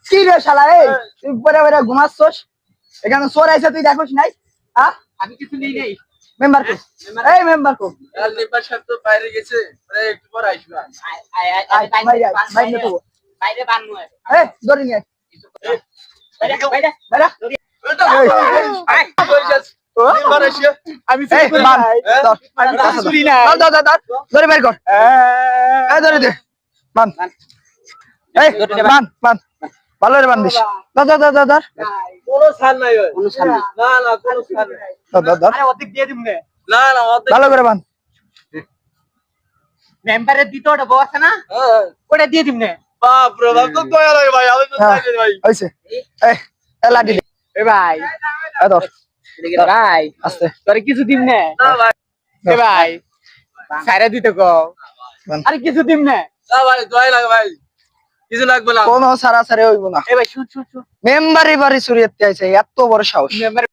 কি রে শালা তুই পরে পরে ঘুমাচ্ছস এখানে চোর আইছে তুই দেখোস নাই আমি কিছু নেই নাই মেম্বার কো এই মেম্বার কো মেম্বার সাহেব তো বাইরে গেছে একটু পর আসবে বাইরে বানমু এই ধরে নিয়ে আমি ধরে বের কর ধরে দে বান বান বান ভালো রে বান্ধিস ধর কোনো ছাড় নাই কোনো ছাড় নাই না না কোনো ছাড় নাই আরে অর্ধেক দিয়ে দিমু না না ভালো করে বান মেম্বারের দ্বিতীয়টা বউ আছে না ওটা দিয়ে দিমু বাপ রে বাপ তো দয়া লাগে ভাই আমি তো চাই ভাই হইছে এই লাঠি দে এ ভাই ধর ভাই আস্তে তোরে কিছু দিম না না ভাই এ ভাই সাইরা দিতে কো আরে কিছু দিম না না ভাই দয়া লাগে ভাই কিছু লাগবে না কোনো সারা সারে হইব না এ ভাই শুট মেম্বারই বাড়ি চুরিয়াতে আইছে এত বড় সাহস মেম্বার